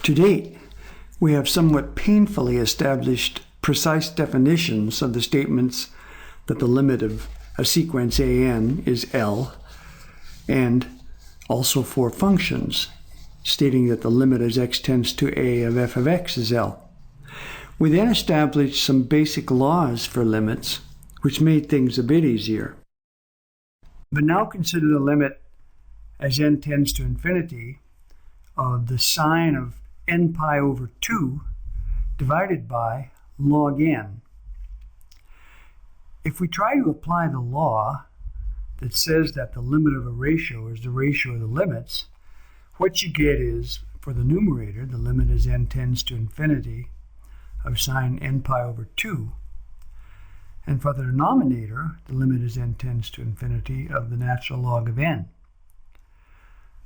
To date, we have somewhat painfully established precise definitions of the statements that the limit of a sequence AN is L, and also for functions, stating that the limit as x tends to a of f of x is L. We then established some basic laws for limits, which made things a bit easier. But now consider the limit as n tends to infinity of the sine of n pi over 2 divided by log n. If we try to apply the law that says that the limit of a ratio is the ratio of the limits, what you get is, for the numerator, the limit as n tends to infinity of sine n pi over 2. And for the denominator, the limit as n tends to infinity of the natural log of n.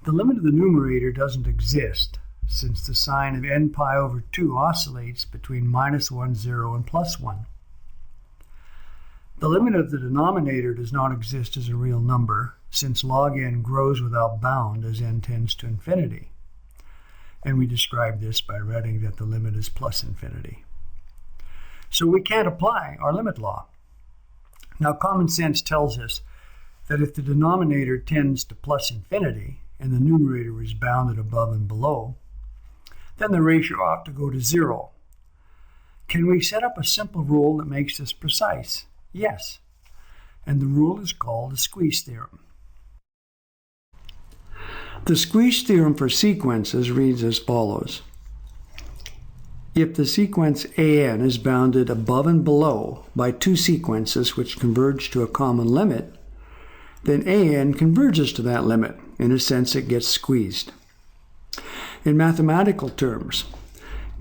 The limit of the numerator doesn't exist, since the sine of n pi over 2 oscillates between -1, 0, and +1. The limit of the denominator does not exist as a real number, since log n grows without bound as n tends to infinity. And we describe this by writing that the limit is plus infinity. So we can't apply our limit law. Now, common sense tells us that if the denominator tends to plus infinity and the numerator is bounded above and below, then the ratio ought to go to 0. Can we set up a simple rule that makes this precise? Yes. And the rule is called the squeeze theorem. The squeeze theorem for sequences reads as follows. If the sequence AN is bounded above and below by two sequences which converge to a common limit, then AN converges to that limit. In a sense, it gets squeezed. In mathematical terms,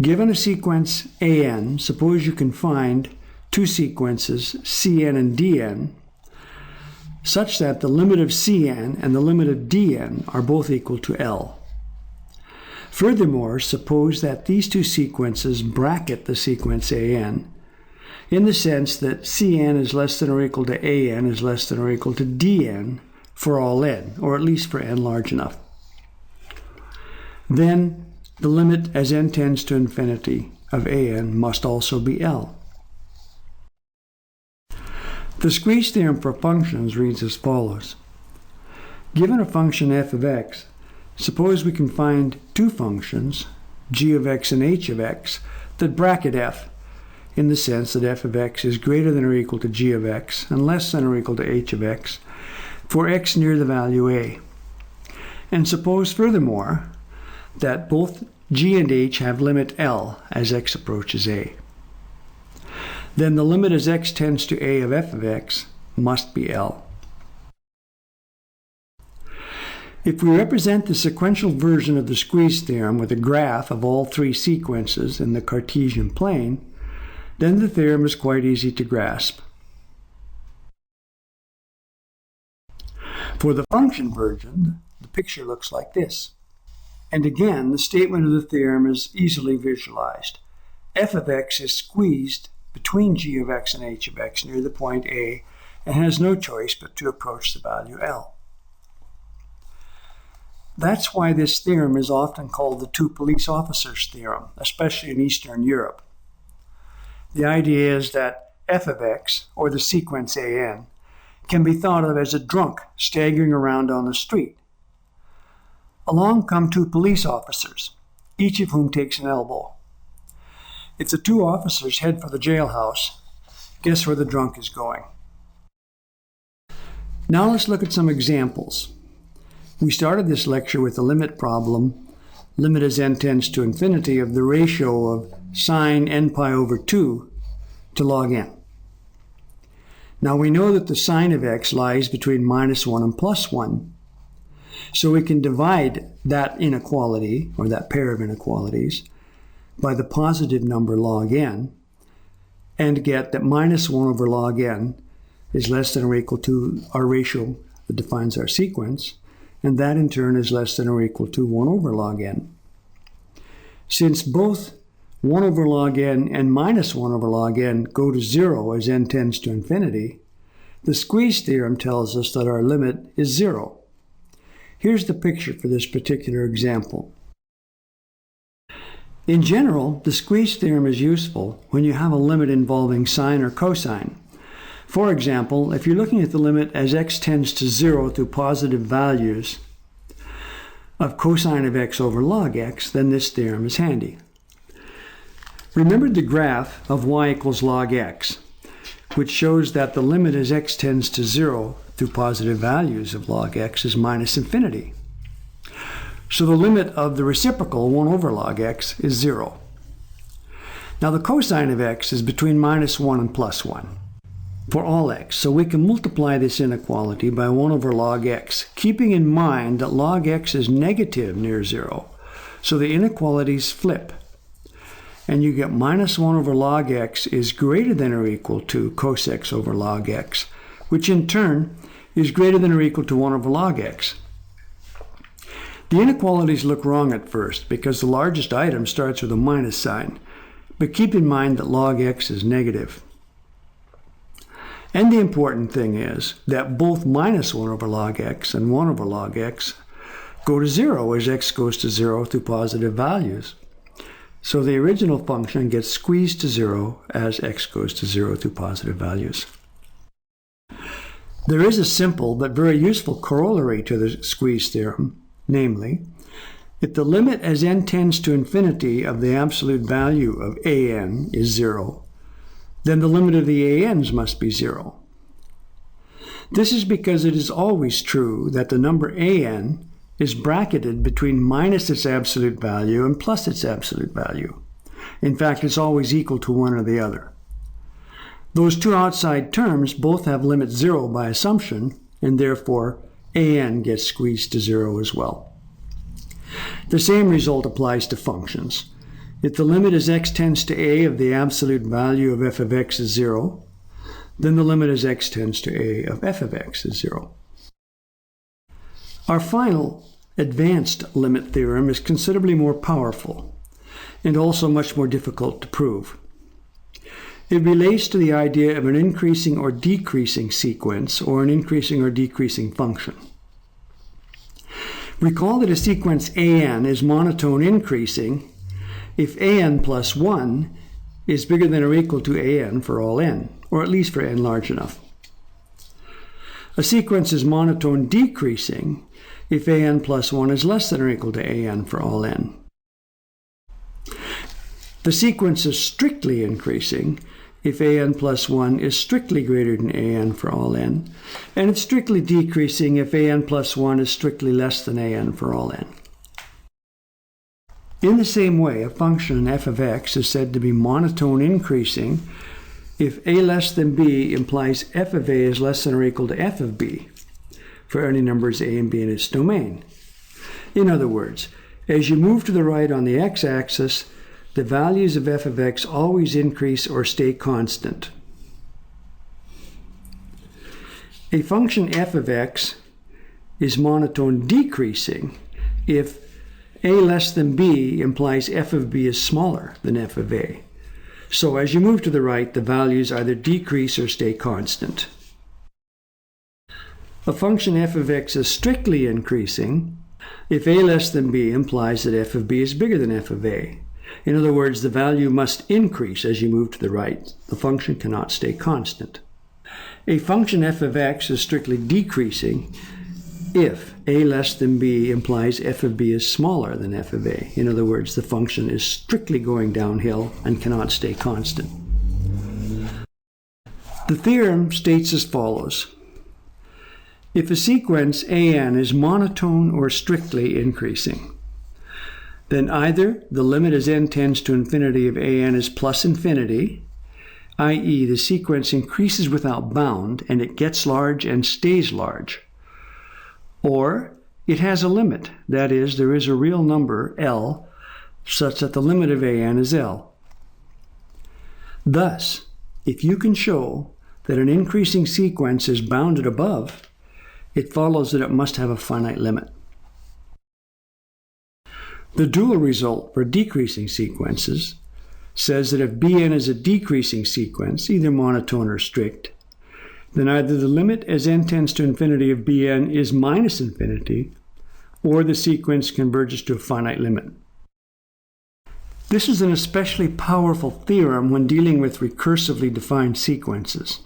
given a sequence AN, suppose you can find two sequences Cn and Dn, such that the limit of Cn and the limit of Dn are both equal to L. Furthermore, suppose that these two sequences bracket the sequence AN, in the sense that Cn is less than or equal to An is less than or equal to Dn for all n, or at least for n large enough. Then the limit as n tends to infinity of An must also be L. The squeeze theorem for functions reads as follows. Given a function f of x, suppose we can find two functions, g of x and h of x, that bracket f, in the sense that f of x is greater than or equal to g of x and less than or equal to h of x, for x near the value a. And suppose furthermore that both g and h have limit L as x approaches a. Then the limit as x tends to a of f of x must be L. If we represent the sequential version of the squeeze theorem with a graph of all three sequences in the Cartesian plane, then the theorem is quite easy to grasp. For the function version, the picture looks like this. And again, the statement of the theorem is easily visualized. F of x is squeezed between g of x and h of x near the point A and has no choice but to approach the value L. That's why this theorem is often called the two police officers theorem, especially in Eastern Europe. The idea is that f of x, or the sequence AN, can be thought of as a drunk staggering around on the street. Along come two police officers, each of whom takes an elbow. If the two officers head for the jailhouse, guess where the drunk is going? Now let's look at some examples. We started this lecture with the limit problem, limit as n tends to infinity of the ratio of sine n pi over 2 to log n. Now we know that the sine of x lies between -1 and +1, so we can divide that inequality, or that pair of inequalities, by the positive number log n, and get that -1 over log n is less than or equal to our ratio that defines our sequence, and that in turn is less than or equal to 1 over log n. Since both 1 over log n and -1 over log n go to 0 as n tends to infinity, the squeeze theorem tells us that our limit is 0. Here's the picture for this particular example. In general, the squeeze theorem is useful when you have a limit involving sine or cosine. For example, if you're looking at the limit as x tends to 0 through positive values of cosine of x over log x, then this theorem is handy. Remember the graph of y equals log x, which shows that the limit as x tends to 0 through positive values of log x is minus infinity. So the limit of the reciprocal, 1 over log x, is 0. Now the cosine of x is between minus 1 and plus 1 for all x. So we can multiply this inequality by 1 over log x, keeping in mind that log x is negative near 0. So the inequalities flip. And you get minus 1 over log x is greater than or equal to cos x over log x, which in turn is greater than or equal to 1 over log x. The inequalities look wrong at first because the largest item starts with a minus sign, but keep in mind that log x is negative. And the important thing is that both minus 1 over log x and 1 over log x go to 0 as x goes to 0 through positive values. So the original function gets squeezed to 0 as x goes to 0 through positive values. There is a simple but very useful corollary to the squeeze theorem, namely, if the limit as n tends to infinity of the absolute value of an is 0, then the limit of the an's must be 0. This is because it is always true that the number an is bracketed between minus its absolute value and plus its absolute value. In fact, it's always equal to one or the other. Those two outside terms both have limit 0 by assumption, and therefore an gets squeezed to 0 as well. The same result applies to functions. If the limit as x tends to a of the absolute value of f of x is 0, then the limit as x tends to a of f of x is 0. Our final advanced limit theorem is considerably more powerful and also much more difficult to prove. It relates to the idea of an increasing or decreasing sequence or an increasing or decreasing function. Recall that a sequence an is monotone increasing if an plus 1 is bigger than or equal to an for all n, or at least for n large enough. A sequence is monotone decreasing if an plus 1 is less than or equal to an for all n. The sequence is strictly increasing if an plus 1 is strictly greater than an for all n, and it's strictly decreasing if an plus 1 is strictly less than an for all n. In the same way, a function f of x is said to be monotone increasing if a less than b implies f of a is less than or equal to f of b for any numbers a and b in its domain. In other words, as you move to the right on the x-axis, the values of f of x always increase or stay constant. A function f of x is monotone decreasing if a less than b implies f of b is smaller than f of a. So as you move to the right, the values either decrease or stay constant. A function f of x is strictly increasing if a less than b implies that f of b is bigger than f of a. In other words, the value must increase as you move to the right. The function cannot stay constant. A function f of x is strictly decreasing if a less than b implies f of b is smaller than f of a. In other words, the function is strictly going downhill and cannot stay constant. The theorem states as follows. If a sequence an is monotone or strictly increasing, then either the limit as n tends to infinity of an is plus infinity, i.e. the sequence increases without bound and it gets large and stays large, or it has a limit, that is, there is a real number, L, such that the limit of an is L. Thus, if you can show that an increasing sequence is bounded above, it follows that it must have a finite limit. The dual result for decreasing sequences says that if Bn is a decreasing sequence, either monotone or strict, then either the limit as n tends to infinity of Bn is minus infinity, or the sequence converges to a finite limit. This is an especially powerful theorem when dealing with recursively defined sequences.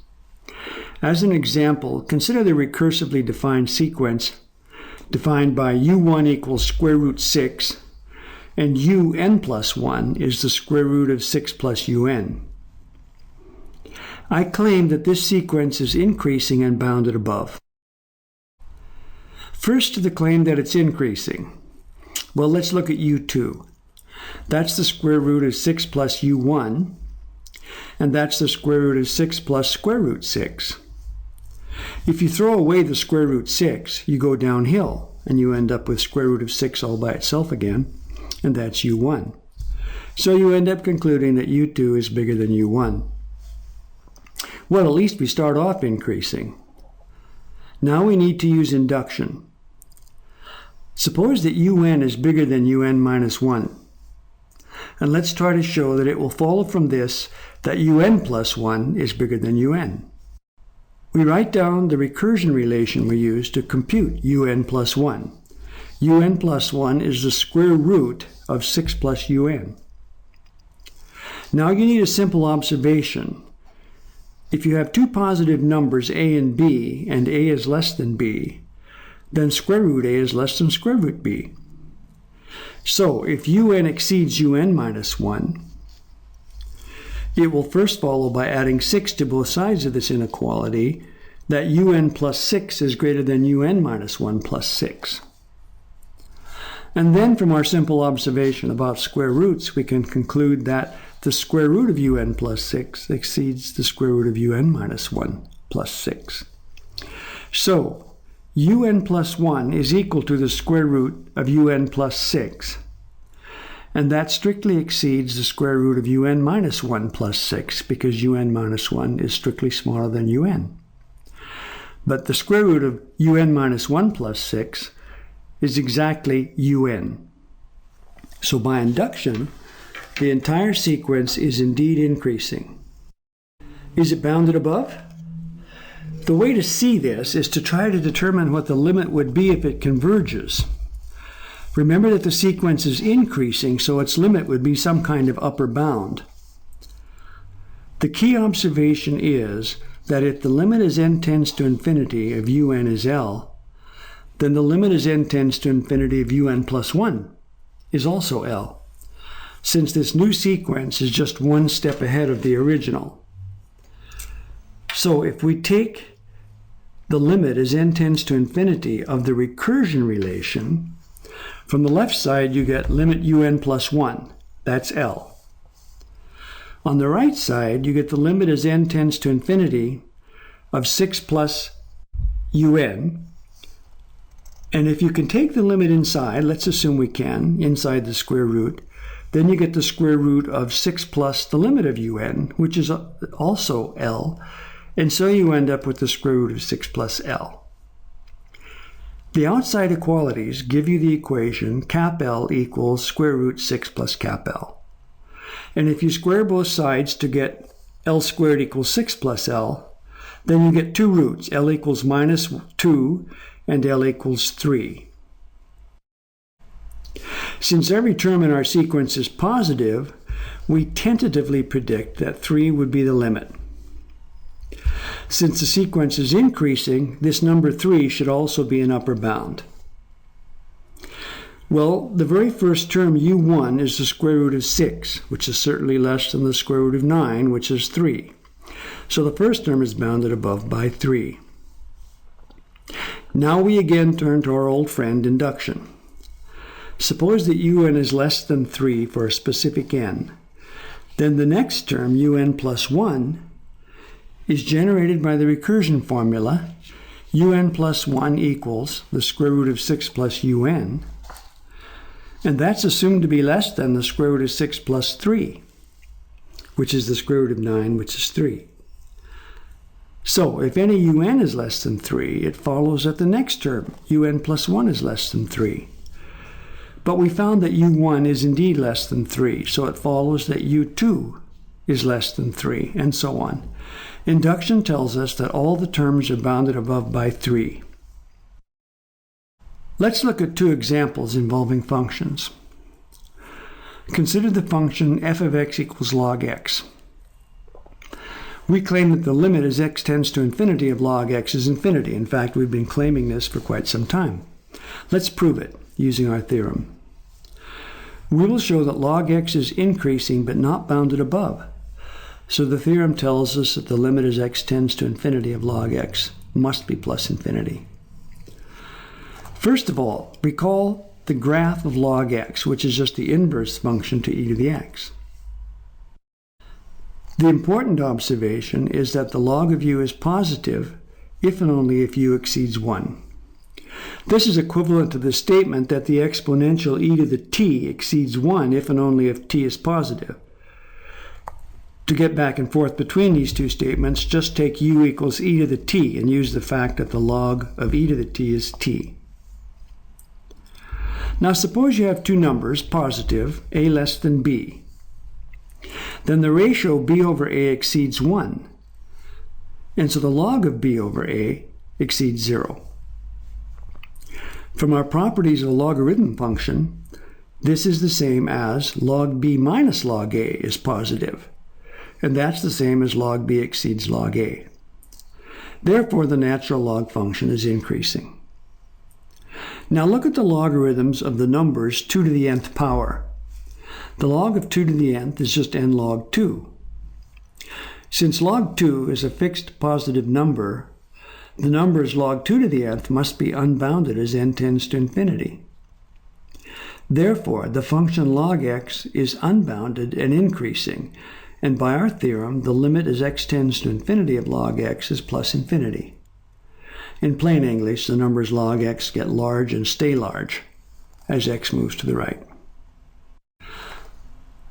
As an example, consider the recursively defined sequence defined by u1 equals square root 6, and un plus 1 is the square root of 6 plus un. I claim that this sequence is increasing and bounded above. First, to the claim that it's increasing. Well, let's look at u2. That's the square root of 6 plus u1, and that's the square root of 6 plus square root 6. If you throw away the square root 6, you go downhill, and you end up with square root of 6 all by itself again, and that's u1. So you end up concluding that u2 is bigger than u1. Well, at least we start off increasing. Now we need to use induction. Suppose that un is bigger than un minus 1. And let's try to show that it will follow from this that un plus 1 is bigger than un. We write down the recursion relation we use to compute un plus 1. Un plus 1 is the square root of 6 plus un. Now you need a simple observation. If you have two positive numbers a and b, and a is less than b, then square root a is less than square root b. So if un exceeds un minus 1, it will first follow by adding 6 to both sides of this inequality that un plus 6 is greater than un minus 1 plus 6. And then from our simple observation about square roots, we can conclude that the square root of un plus 6 exceeds the square root of un minus 1 plus 6. So un plus 1 is equal to the square root of un plus 6. And that strictly exceeds the square root of un minus 1 plus 6, because un minus 1 is strictly smaller than un. But the square root of un minus 1 plus 6 is exactly un. So by induction, the entire sequence is indeed increasing. Is it bounded above? The way to see this is to try to determine what the limit would be if it converges. Remember that the sequence is increasing, so its limit would be some kind of upper bound. The key observation is that if the limit as n tends to infinity of un is L, then the limit as n tends to infinity of un plus 1 is also L, since this new sequence is just one step ahead of the original. So if we take the limit as n tends to infinity of the recursion relation, from the left side, you get limit un plus 1. That's L. On the right side, you get the limit as n tends to infinity of 6 plus un. And if you can take the limit inside, let's assume we can, inside the square root, then you get the square root of 6 plus the limit of un, which is also L. And so you end up with the square root of 6 plus L. The outside equalities give you the equation cap L equals square root 6 plus cap L. And if you square both sides to get L squared equals 6 plus L, then you get two roots, L equals minus 2 and L equals 3. Since every term in our sequence is positive, we tentatively predict that 3 would be the limit. Since the sequence is increasing, this number 3 should also be an upper bound. Well, the very first term, u1, is the square root of 6, which is certainly less than the square root of 9, which is 3. So the first term is bounded above by 3. Now we again turn to our old friend, induction. Suppose that un is less than 3 for a specific n. Then the next term, un plus 1, is generated by the recursion formula un plus 1 equals the square root of 6 plus un, and that's assumed to be less than the square root of 6 plus 3, which is the square root of 9, which is 3. So if any un is less than 3, it follows that the next term, un plus 1, is less than 3. But we found that u1 is indeed less than 3, so it follows that u2 is less than 3, and so on. Induction tells us that all the terms are bounded above by 3. Let's look at two examples involving functions. Consider the function f of x equals log x. We claim that the limit as x tends to infinity of log x is infinity. In fact, we've been claiming this for quite some time. Let's prove it using our theorem. We will show that log x is increasing but not bounded above. So the theorem tells us that the limit as x tends to infinity of log x must be plus infinity. First of all, recall the graph of log x, which is just the inverse function to e to the x. The important observation is that the log of u is positive if and only if u exceeds 1. This is equivalent to the statement that the exponential e to the t exceeds 1 if and only if t is positive. To get back and forth between these two statements, just take u equals e to the t and use the fact that the log of e to the t is t. Now suppose you have two numbers, positive, a less than b. Then the ratio b over a exceeds 1. And so the log of b over a exceeds 0. From our properties of a logarithm function, this is the same as log b minus log a is positive. And that's the same as log b exceeds log a. Therefore, the natural log function is increasing. Now look at the logarithms of the numbers 2 to the nth power. The log of 2 to the nth is just n log 2. Since log 2 is a fixed positive number, the numbers log 2 to the nth must be unbounded as n tends to infinity. Therefore, the function log x is unbounded and increasing, and by our theorem, the limit as x tends to infinity of log x is plus infinity. In plain English, the numbers log x get large and stay large as x moves to the right.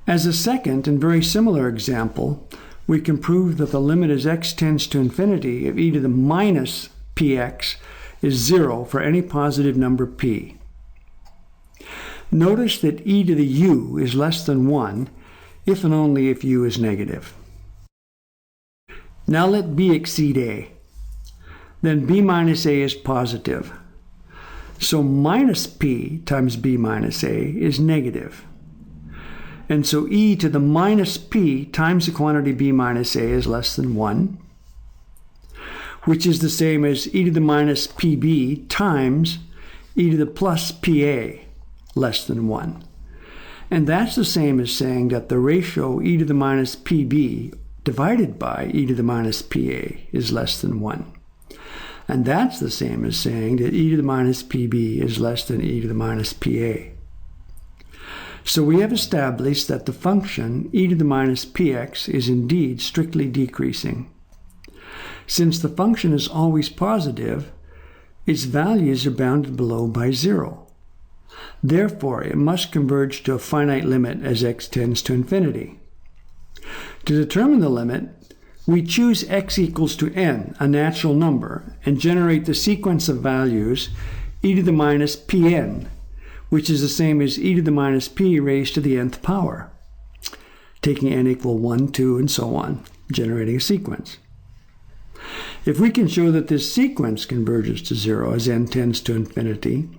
As a second and very similar example, we can prove that the limit as x tends to infinity of e to the minus px is 0 for any positive number p. Notice that e to the u is less than 1 if and only if u is negative. Now let b exceed a. Then b minus a is positive. So minus p times b minus a is negative. And so e to the minus p times the quantity b minus a is less than 1, which is the same as e to the minus pb times e to the plus pa less than 1. And that's the same as saying that the ratio e to the minus pb divided by e to the minus pa is less than 1. And that's the same as saying that e to the minus pb is less than e to the minus pa. So we have established that the function e to the minus px is indeed strictly decreasing. Since the function is always positive, its values are bounded below by 0. Therefore, it must converge to a finite limit as x tends to infinity. To determine the limit, we choose x equals to n, a natural number, and generate the sequence of values e to the minus pn, which is the same as e to the minus p raised to the nth power, taking n equal 1, 2, and so on, generating a sequence. If we can show that this sequence converges to 0 as n tends to infinity,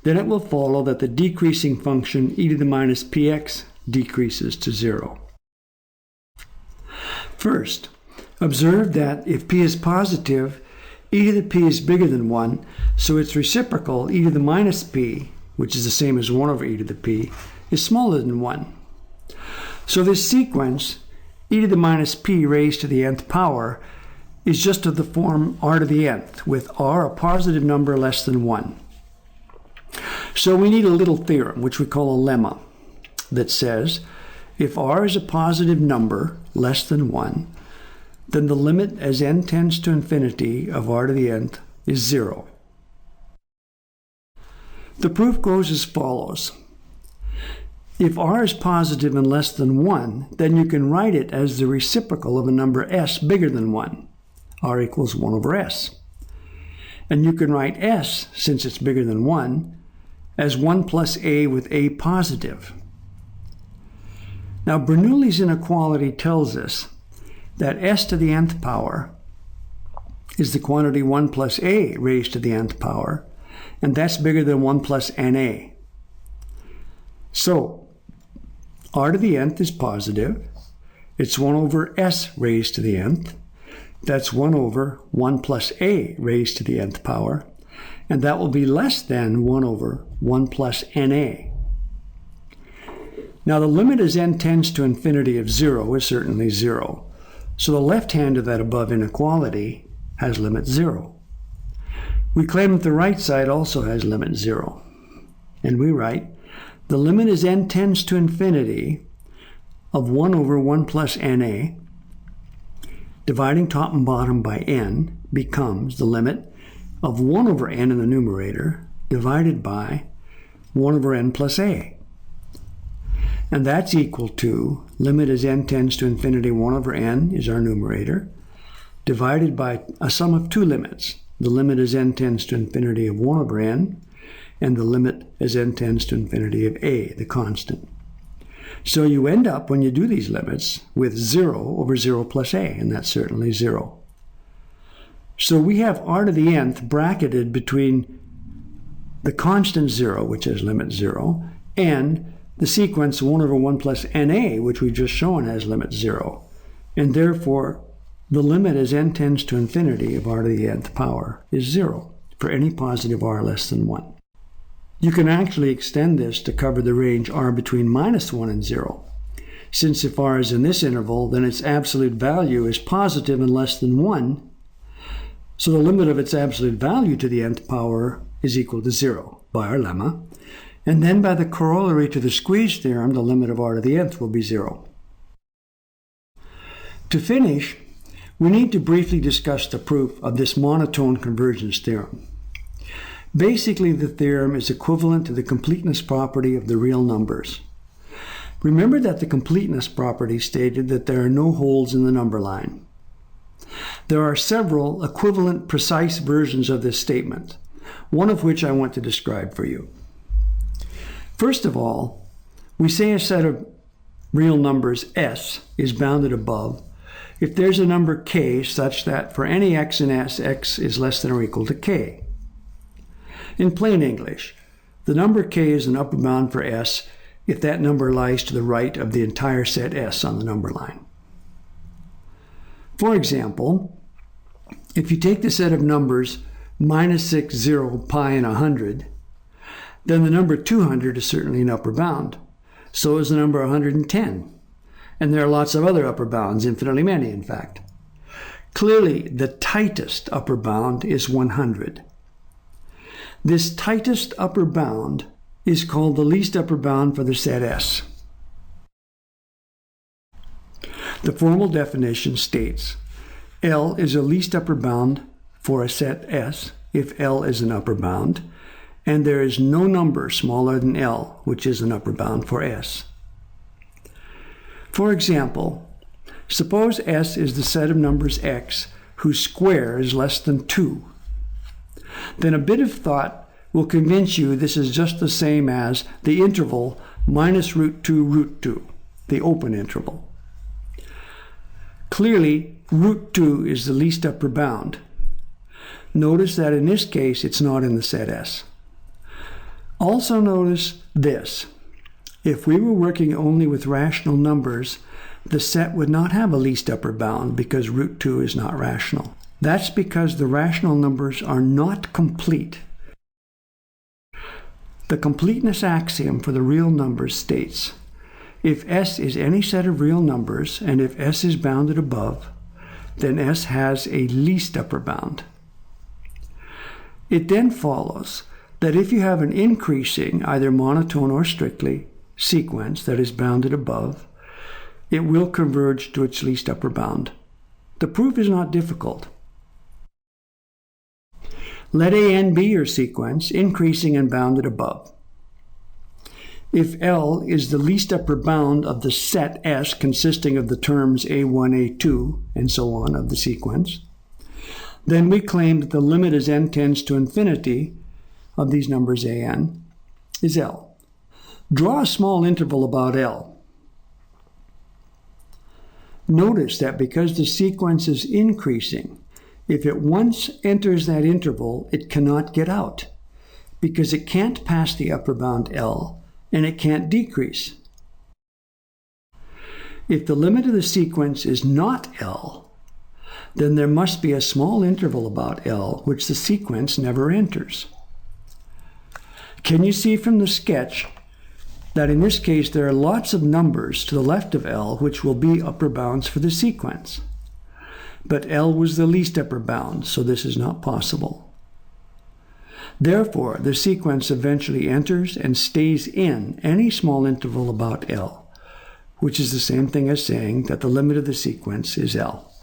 then it will follow that the decreasing function e to the minus px decreases to 0. First, observe that if p is positive, e to the p is bigger than 1, so its reciprocal, e to the minus p, which is the same as 1 over e to the p, is smaller than 1. So this sequence, e to the minus p raised to the nth power, is just of the form r to the nth, with r a positive number less than 1. So we need a little theorem, which we call a lemma, that says if r is a positive number less than 1, then the limit as n tends to infinity of r to the nth is 0. The proof goes as follows. If r is positive and less than 1, then you can write it as the reciprocal of a number s bigger than 1. R equals 1 over s. And you can write s, since it's bigger than 1, as 1 plus a with a positive. Now Bernoulli's inequality tells us that s to the nth power is the quantity 1 plus a raised to the nth power, and that's bigger than 1 plus na. So, r to the nth is positive. It's 1 over s raised to the nth. That's 1 over 1 plus a raised to the nth power. And that will be less than 1 over 1 plus na. Now the limit as n tends to infinity of 0 is certainly 0. So the left hand of that above inequality has limit 0. We claim that the right side also has limit 0. And we write, the limit as n tends to infinity of 1 over 1 plus na, dividing top and bottom by n, becomes the limit of 1 over n in the numerator divided by 1 over n plus a. And that's equal to limit as n tends to infinity 1 over n is our numerator, divided by a sum of two limits. The limit as n tends to infinity of 1 over n, and the limit as n tends to infinity of a, the constant. So you end up, when you do these limits, with 0 over 0 plus a, and that's certainly 0. So we have r to the nth bracketed between the constant 0, which has limit 0, and the sequence 1 over 1 plus na, which we've just shown has limit 0. And therefore, the limit as n tends to infinity of r to the nth power is 0 for any positive r less than 1. You can actually extend this to cover the range r between minus 1 and 0. Since if r is in this interval, then its absolute value is positive and less than 1. So the limit of its absolute value to the nth power is equal to 0 by our lemma. And then by the corollary to the squeeze theorem, the limit of r to the nth will be 0. To finish, we need to briefly discuss the proof of this monotone convergence theorem. Basically, the theorem is equivalent to the completeness property of the real numbers. Remember that the completeness property stated that there are no holes in the number line. There are several equivalent precise versions of this statement, one of which I want to describe for you. First of all, we say a set of real numbers s is bounded above if there's a number k such that for any x in s, x is less than or equal to k. In plain English, the number k is an upper bound for s if that number lies to the right of the entire set s on the number line. For example, if you take the set of numbers minus 6, 0, pi, and 100, then the number 200 is certainly an upper bound. So is the number 110. And there are lots of other upper bounds, infinitely many, in fact. Clearly, the tightest upper bound is 100. This tightest upper bound is called the least upper bound for the set S. The formal definition states L is a least upper bound for a set S if L is an upper bound, and there is no number smaller than L, which is an upper bound for S. For example, suppose S is the set of numbers x whose square is less than 2. Then a bit of thought will convince you this is just the same as the interval minus root 2 root 2, the open interval. Clearly, root 2 is the least upper bound. Notice that in this case, it's not in the set S. Also notice this. If we were working only with rational numbers, the set would not have a least upper bound because root 2 is not rational. That's because the rational numbers are not complete. The completeness axiom for the real numbers states, if S is any set of real numbers and if S is bounded above, then S has a least upper bound. It then follows that if you have an increasing, either monotone or strictly, sequence that is bounded above, it will converge to its least upper bound. The proof is not difficult. Let an be your sequence, increasing and bounded above. If L is the least upper bound of the set S consisting of the terms A1, A2, and so on of the sequence, then we claim that the limit as n tends to infinity of these numbers an is L. Draw a small interval about L. Notice that because the sequence is increasing, if it once enters that interval, it cannot get out, because it can't pass the upper bound L, and it can't decrease. If the limit of the sequence is not L, then there must be a small interval about L which the sequence never enters. Can you see from the sketch that in this case there are lots of numbers to the left of L which will be upper bounds for the sequence? But L was the least upper bound, so this is not possible. Therefore, the sequence eventually enters and stays in any small interval about L, which is the same thing as saying that the limit of the sequence is L.